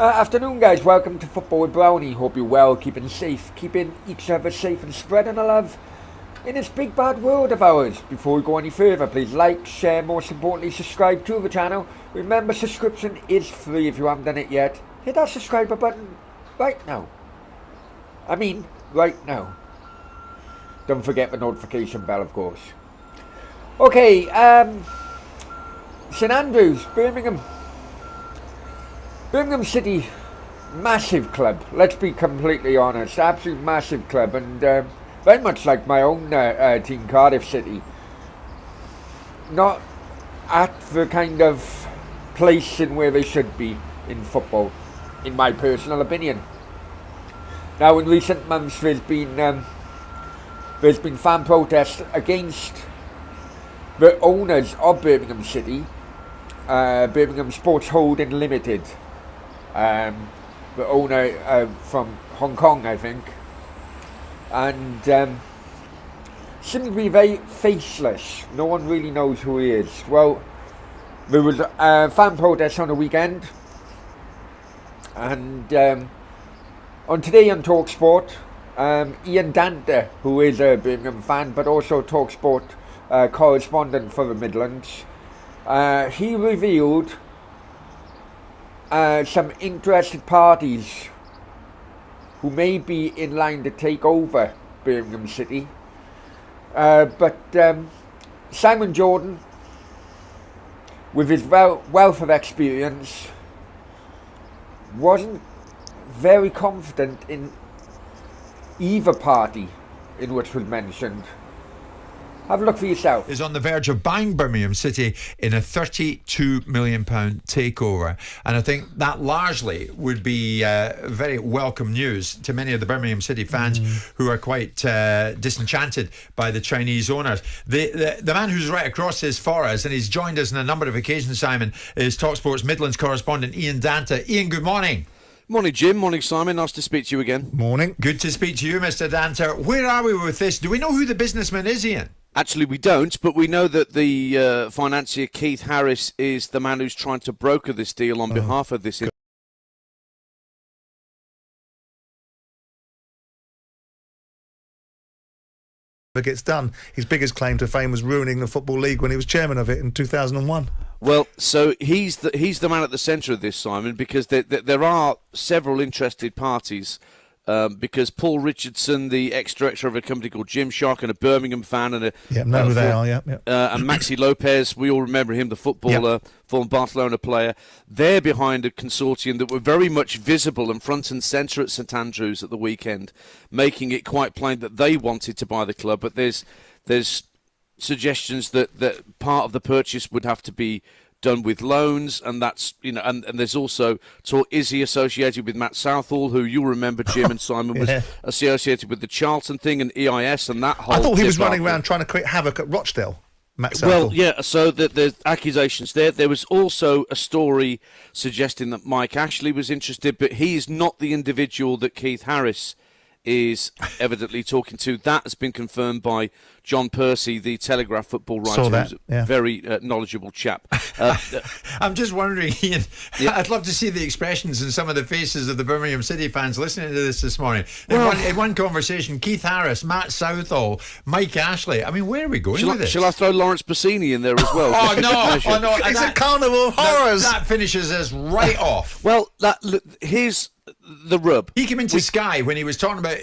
Afternoon, guys. Welcome to Football with Brownie. Hope you're well, keeping safe, keeping each other safe, and spreading the love in this big bad world of ours. Before we go any further, please like, share, most importantly, subscribe to the channel. Remember, subscription is free if you haven't done it yet. Hit that subscribe button right now. Right now. Don't forget the notification bell, of course. Okay, St Andrews, Birmingham. Birmingham City, massive club. Let's be completely honest, absolute massive club, and very much like my own team, Cardiff City. Not at the kind of place in where they should be in football, in my personal opinion. Now, in recent months, there's been fan protests against the owners of Birmingham City, Birmingham Sports Holding Limited. The owner from Hong Kong, I think, and seems to be very faceless. No one really knows who he is. Well, there was a fan protest on the weekend, and on today on Talksport, Ian Dante, who is a Birmingham fan but also Talksport correspondent for the Midlands, he revealed some interested parties who may be in line to take over Birmingham City. But Simon Jordan, with his wealth of experience, wasn't very confident in either party in which was mentioned. Have a look for yourself. Is on the verge of buying Birmingham City in a £32 million takeover. And I think that largely would be very welcome news to many of the Birmingham City fans who are quite disenchanted by the Chinese owners. The man who's right across this for us, and he's joined us on a number of occasions, Simon, is Talksport's Midlands correspondent Ian Dante. Ian, good morning. Morning, Jim. Morning, Simon. Nice to speak to you again. Morning. Good to speak to you, Mr. Dante. Where are we with this? Do we know who the businessman is, Ian? Actually, we don't, but we know that the financier Keith Harris is the man who's trying to broker this deal on behalf of this. Gets done. His biggest claim to fame was ruining the Football League when he was chairman of it in 2001. Well, so he's the man at the centre of this, Simon, because there are several interested parties. Because Paul Richardson, the ex-director of a company called Gymshark and a Birmingham fan, and know who they are, and Maxi Lopez, we all remember him, the footballer, former Barcelona player. They're behind a consortium that were very much visible and front and centre at St Andrews at the weekend, making it quite plain that they wanted to buy the club. But there's suggestions that part of the purchase would have to be done with loans, and that's and there's also talk, is he associated with Matt Southall, who you'll remember, Jim and Simon, was associated with the Charlton thing and EIS and that whole. I thought he was running around trying to create havoc at Rochdale, Matt Southall. Well, yeah, so there's accusations there. There was also a story suggesting that Mike Ashley was interested, but he's not the individual that Keith Harris is evidently talking to. That has been confirmed by John Percy, the Telegraph football writer, who's a very knowledgeable chap. I'm just wondering, Ian, I'd love to see the expressions in some of the faces of the Birmingham City fans listening to this morning. In one conversation, Keith Harris, Matt Southall, Mike Ashley. I mean, where are we going with this? Shall I throw Lawrence Bassini in there as well? Oh, no. It's a carnival of horrors. That finishes us right off. Well, here's the rub. He came into Sky when he was talking about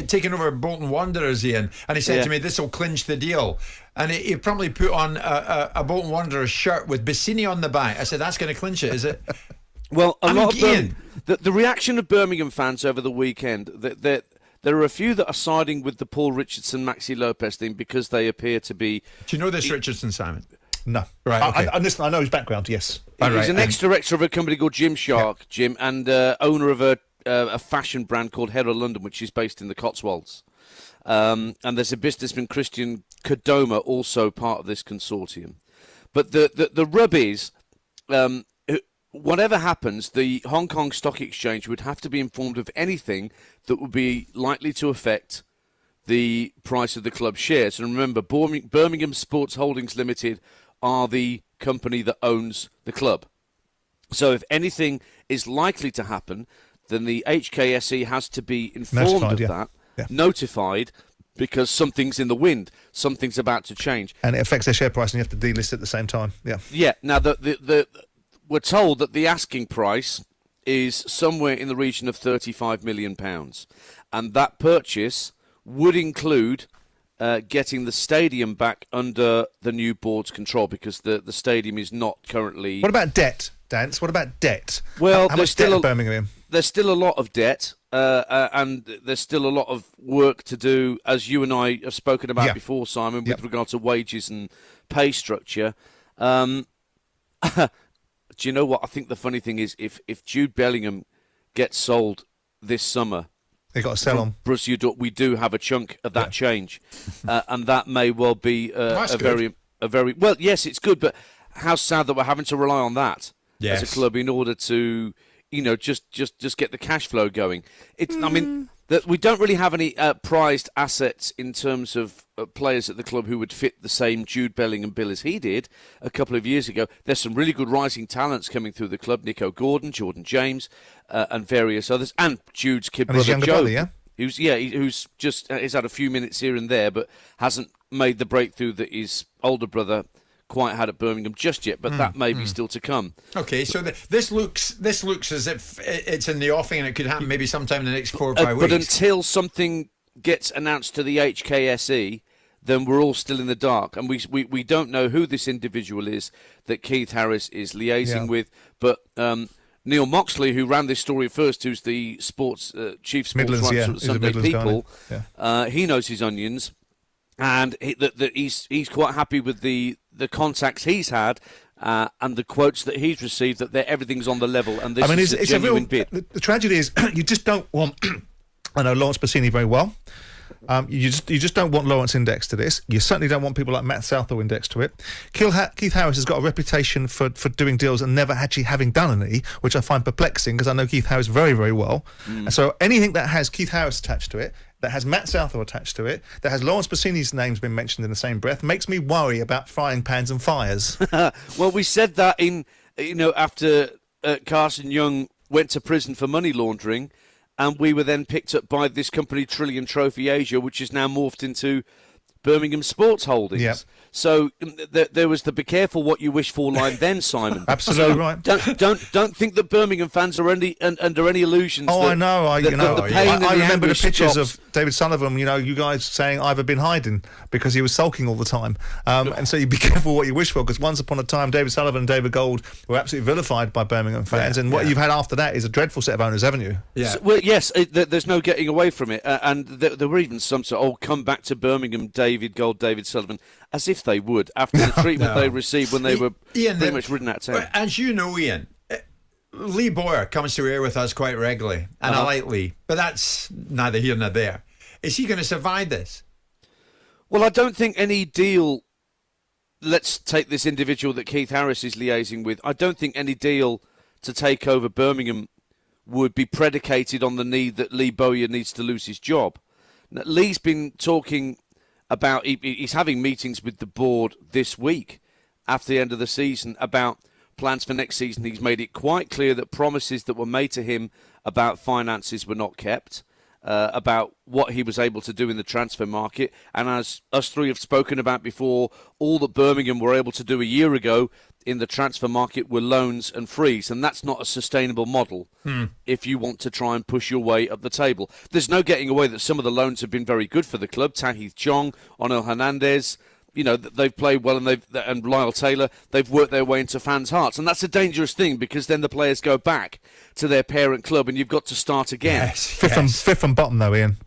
taking over Bolton Wanderers, Ian, and he said to me, this will clinch the deal. And he probably put on a Bolton Wanderers shirt with Bassini on the back. I said, that's going to clinch it, is it? Well, the reaction of Birmingham fans over the weekend, there are a few that are siding with the Paul Richardson, Maxi Lopez thing because they appear to be... Do you know this Richardson, Simon? No. Right, okay. I know his background, yes. He's an ex-director of a company called Gymshark, Jim, and owner of a fashion brand called Hera London, which is based in the Cotswolds. And there's a businessman, Christian Kodoma, also part of this consortium. But the rub is, whatever happens, the Hong Kong Stock Exchange would have to be informed of anything that would be likely to affect the price of the club shares. And remember, Birmingham Sports Holdings Limited are the company that owns the club. So if anything is likely to happen, then the HKSE has to be informed of that, notified, because something's in the wind, something's about to change. And it affects their share price, and you have to delist at the same time. Yeah. Yeah. Now, we're told that the asking price is somewhere in the region of £35 million. And that purchase would include getting the stadium back under the new board's control, because the stadium is not currently... What about debt, Dance? What about debt? Well, how much debt at Birmingham? There's still a lot of debt, and there's still a lot of work to do, as you and I have spoken about before, Simon, with regard to wages and pay structure. Do you know what? I think the funny thing is, if Jude Bellingham gets sold this summer, they got to sell on. We do have a chunk of that change, and that may well be a very well. Yes, it's good, but how sad that we're having to rely on that as a club in order to, just get the cash flow going. I mean, that we don't really have any prized assets in terms of players at the club who would fit the same Jude Bellingham bill as he did a couple of years ago. There's some really good rising talents coming through the club: Nico Gordon, Jordan James, and various others, and Jude's kid brother Joe, who's just he's had a few minutes here and there, but hasn't made the breakthrough that his older brother quite had at Birmingham just yet, but that may be still to come. Okay, so this looks as if it's in the offing and it could happen maybe sometime in the next 4 or 5 weeks. But until something gets announced to the HKSE, then we're all still in the dark, and we don't know who this individual is that Keith Harris is liaising with. But Neil Moxley, who ran this story first, who's the chief sports writer at the Sunday People, he knows his onions. And he's quite happy with the contacts he's had and the quotes that he's received, that everything's on the level, and this is a genuine bid. The tragedy is you just don't want... I know Lawrence Bassini very well. You just don't want Lawrence indexed to this. You certainly don't want people like Matt Southall indexed to it. Keith Harris has got a reputation for doing deals and never actually having done any, which I find perplexing, because I know Keith Harris very, very well. And so anything that has Keith Harris attached to it, that has Matt Southall attached to it, that has Lawrence Bassini's name's been mentioned in the same breath, makes me worry about frying pans and fires. Well, we said that after Carson Young went to prison for money laundering, and we were then picked up by this company, Trillion Trophy Asia, which is now morphed into Birmingham Sports Holdings. Yep. So there was the "be careful what you wish for" line then, Simon. Absolutely right. Don't think that Birmingham fans are under any illusions. Oh, I know. I remember the pictures stops. of David Sullivan. You guys saying I've been hiding because he was sulking all the time. And so you be careful what you wish for, because once upon a time David Sullivan and David Gold were absolutely vilified by Birmingham fans, and what you've had after that is a dreadful set of owners, haven't you? Yeah. So, well, yes. There's no getting away from it. And there were even some come back to Birmingham, David Gold, David Sullivan, as if they would, after the treatment they received when they were pretty much ridden out of town. As you know, Ian, Lee Boyer comes to air with us quite regularly, and I like Lee, but that's neither here nor there. Is he going to survive this? Well, I don't think any deal, let's take this individual that Keith Harris is liaising with, I don't think any deal to take over Birmingham would be predicated on the need that Lee Bowyer needs to lose his job. Now, Lee's been talking about, he's having meetings with the board this week after the end of the season about plans for next season. He's made it quite clear that promises that were made to him about finances were not kept, about what he was able to do in the transfer market. And as us three have spoken about before, all that Birmingham were able to do a year ago in the transfer market were loans and frees, and that's not a sustainable model if you want to try and push your way up the table. There's no getting away that some of the loans have been very good for the club. Tahith Chong, Onel Hernandez, they've played well, and Lyle Taylor, they've worked their way into fans' hearts, and that's a dangerous thing, because then the players go back to their parent club and you've got to start again. Fifth and bottom though, Ian.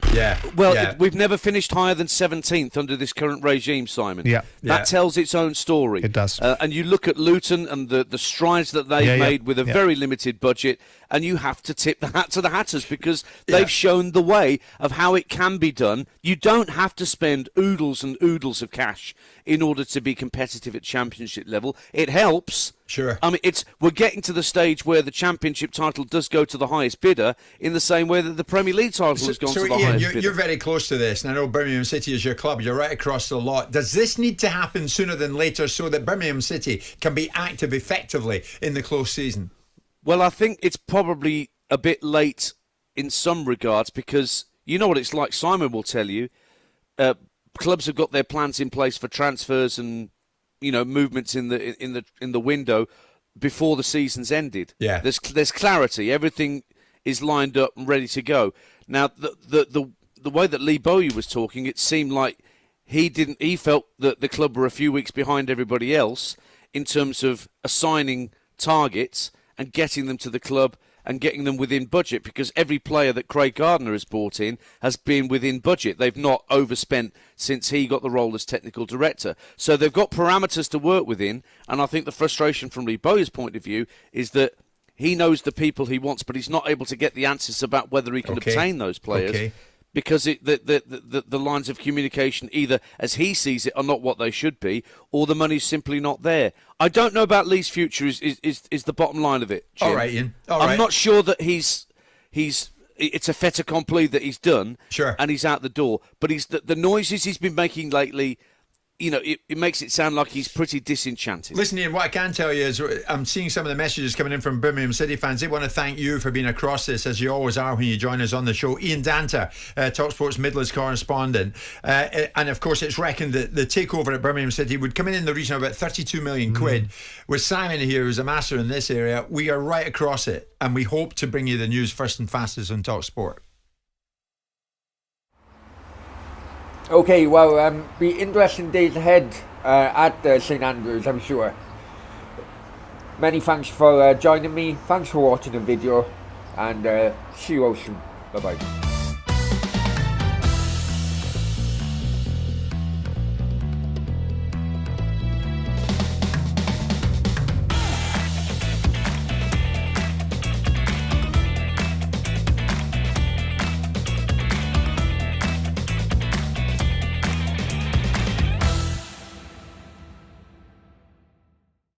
We've never finished higher than 17th under this current regime, Simon. That tells its own story. It does. And you look at Luton and the strides that they've made with a very limited budget, and you have to tip the hat to the Hatters, because they've shown the way of how it can be done. You don't have to spend oodles and oodles of cash in order to be competitive at championship level. It helps. Sure. I mean, we're getting to the stage where the championship title does go to the highest bidder, in the same way that the Premier League title has gone to the highest bidder. You're very close to this, and I know Birmingham City is your club. You're right across the lot. Does this need to happen sooner than later so that Birmingham City can be active effectively in the close season? Well, I think it's probably a bit late in some regards because you know what it's like. Simon will tell you, clubs have got their plans in place for transfers and movements in the window before the season's ended. Yeah, there's clarity. Everything is lined up and ready to go. Now, the way that Lee Bowyer was talking, it seemed like he felt that the club were a few weeks behind everybody else in terms of assigning targets and getting them to the club and getting them within budget, because every player that Craig Gardner has brought in has been within budget. They've not overspent since he got the role as technical director. So they've got parameters to work within, and I think the frustration from Lee Bowyer's point of view is that he knows the people he wants, but he's not able to get the answers about whether he can obtain those players. Because the lines of communication, either as he sees it, are not what they should be, or the money's simply not there. I don't know about Lee's future. Is the bottom line of it, Jim. All right, Ian. I'm not sure that it's a fait accompli that he's done. Sure. And he's out the door. But the noises he's been making lately, it makes it sound like he's pretty disenchanted. Listen, Ian, what I can tell you is I'm seeing some of the messages coming in from Birmingham City fans. They want to thank you for being across this, as you always are when you join us on the show. Ian Danta, Talksport's Midlands correspondent. And, of course, it's reckoned that the takeover at Birmingham City would come in the region of about 32 million quid. With Simon here, who's a master in this area, we are right across it. And we hope to bring you the news first and fastest on Talksport. Okay, well, be interesting days ahead at St Andrews, I'm sure. Many thanks for joining me. Thanks for watching the video, and see you all soon. Bye bye.